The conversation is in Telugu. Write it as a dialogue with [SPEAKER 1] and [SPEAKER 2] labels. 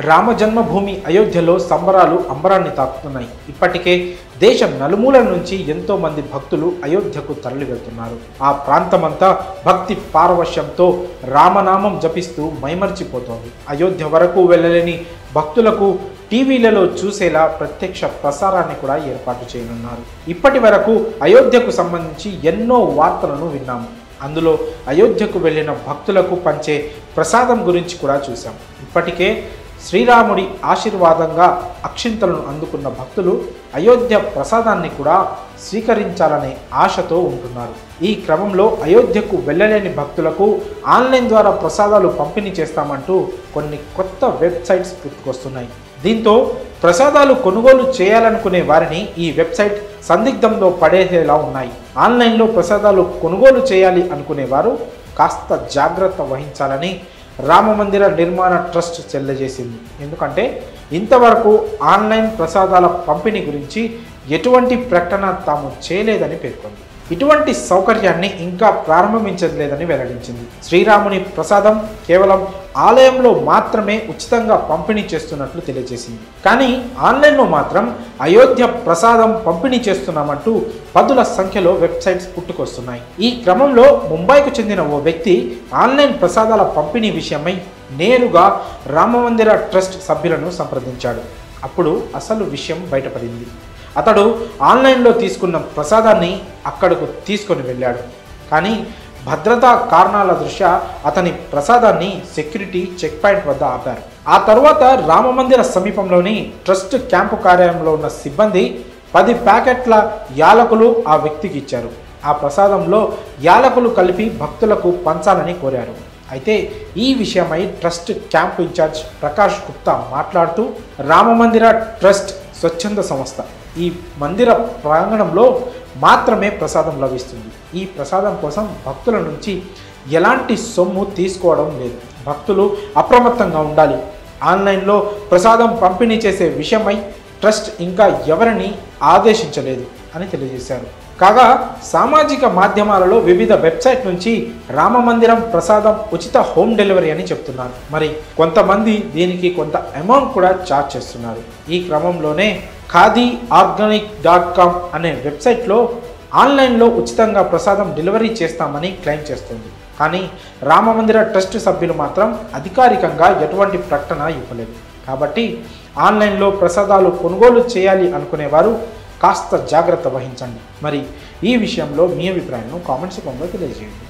[SPEAKER 1] రామ జన్మభూమి అయోధ్యలో సంబరాలు అంబరాన్ని తాకుతున్నాయి. ఇప్పటికే దేశం నలుమూలల నుంచి ఎంతో మంది భక్తులు అయోధ్యకు తరలి వెళ్తున్నారు. ఆ ప్రాంతమంతా భక్తి పారవశ్యంతో రామనామం జపిస్తూ మైమర్చిపోతోంది. అయోధ్య వరకు వెళ్ళలేని భక్తులకు టీవీలలో చూసేలా ప్రత్యక్ష ప్రసారాన్ని కూడా ఏర్పాటు చేయనున్నారు. ఇప్పటి వరకు అయోధ్యకు సంబంధించి ఎన్నో వార్తలను విన్నాము. అందులో అయోధ్యకు వెళ్ళిన భక్తులకు పంచే ప్రసాదం గురించి కూడా చూసాం. ఇప్పటికే శ్రీరాముడి ఆశీర్వాదంగా అక్షింతలను అందుకున్న భక్తులు అయోధ్య ప్రసాదాన్ని కూడా స్వీకరించాలనే ఆశతో ఉంటున్నారు. ఈ క్రమంలో అయోధ్యకు వెళ్ళలేని భక్తులకు ఆన్లైన్ ద్వారా ప్రసాదాలు పంపిణీ చేస్తామంటూ కొన్ని కొత్త వెబ్సైట్స్ పుట్టుకొస్తున్నాయి. దీంతో ప్రసాదాలు కొనుగోలు చేయాలనుకునే వారిని ఈ వెబ్సైట్ సందిగ్ధంలో పడేసేలా ఉన్నాయి. ఆన్లైన్లో ప్రసాదాలు కొనుగోలు చేయాలి అనుకునేవారు కాస్త జాగ్రత్త వహించాలని రామమందిర నిర్మాణ ట్రస్ట్ తెలియజేసింది. ఎందుకంటే ఇంతవరకు ఆన్లైన్ ప్రసాదాల పంపిణీ గురించి ఎటువంటి ప్రకటన తాము చేయలేదని పేర్కొంది. ఇటువంటి సౌకర్యాన్ని ఇంకా ప్రారంభించలేదని వెల్లడించింది. శ్రీరాముని ప్రసాదం కేవలం ఆలయంలో మాత్రమే ఉచితంగా పంపిణీ చేస్తున్నట్లు తెలియజేసింది. కానీ ఆన్లైన్లో మాత్రం అయోధ్య ప్రసాదం పంపిణీ చేస్తున్నామంటూ పదుల సంఖ్యలో వెబ్సైట్స్ పుట్టుకొస్తున్నాయి. ఈ క్రమంలో ముంబైకు చెందిన ఓ వ్యక్తి ఆన్లైన్ ప్రసాదాల పంపిణీ విషయమై నేరుగా రామమందిర ట్రస్ట్ సభ్యులను సంప్రదించాడు. అప్పుడు అసలు విషయం బయటపడింది. అతడు ఆన్లైన్లో తీసుకున్న ప్రసాదాన్ని అక్కడకు తీసుకొని వెళ్ళాడు. కానీ భద్రతా కారణాల దృష్ట్యా అతని ప్రసాదాన్ని సెక్యూరిటీ చెక్ పాయింట్ వద్ద ఆపారు. ఆ తర్వాత రామమందిర సమీపంలోని ట్రస్ట్ క్యాంపు కార్యాలయంలో ఉన్న సిబ్బంది 10 ప్యాకెట్ల యాలకులు ఆ వ్యక్తికి ఇచ్చారు. ఆ ప్రసాదంలో యాలకులు కలిపి భక్తులకు పంచాలని కోరారు. అయితే ఈ విషయమై trust camp incharge Prakash Gupta మాట్లాడుతూ రామమందిర ట్రస్ట్ స్వచ్ఛంద సంస్థ. ఈ మందిర ప్రాంగణంలో మాత్రమే ప్రసాదం లభిస్తుంది. ఈ ప్రసాదం కోసం భక్తుల నుంచి ఎలాంటి సొమ్ము తీసుకోవడం లేదు. భక్తులు అప్రమత్తంగా ఉండాలి. ఆన్లైన్లో ప్రసాదం పంపిణీ చేసే విషయమై ట్రస్ట్ ఇంకా ఎవరిని ఆదేశించలేదు అని తెలియజేశారు. కాగా సామాజిక మాధ్యమాలలో వివిధ వెబ్సైట్ నుంచి రామమందిరం ప్రసాదం ఉచిత హోమ్ డెలివరీ అని చెప్తున్నారు. మరి కొంతమంది దీనికి కొంత అమౌంట్ కూడా ఛార్జ్ చేస్తున్నారు. ఈ క్రమంలోనే khadiorganic.com అనే వెబ్సైట్లో ఆన్లైన్లో ఉచితంగా ప్రసాదం డెలివరీ చేస్తామని క్లెయిమ్ చేస్తుంది. కానీ రామమందిర ట్రస్ట్ సభ్యులు మాత్రం అధికారికంగా ఎటువంటి ప్రకటన ఇవ్వలేదు. కాబట్టి ఆన్లైన్లో ప్రసాదాలు కొనుగోలు చేయాలి అనుకునేవారు కాస్త జాగ్రత్త వహించండి. మరి ఈ విషయంలో మీ అభిప్రాయాలను కామెంట్స్ రూపంలో తెలియజేయండి.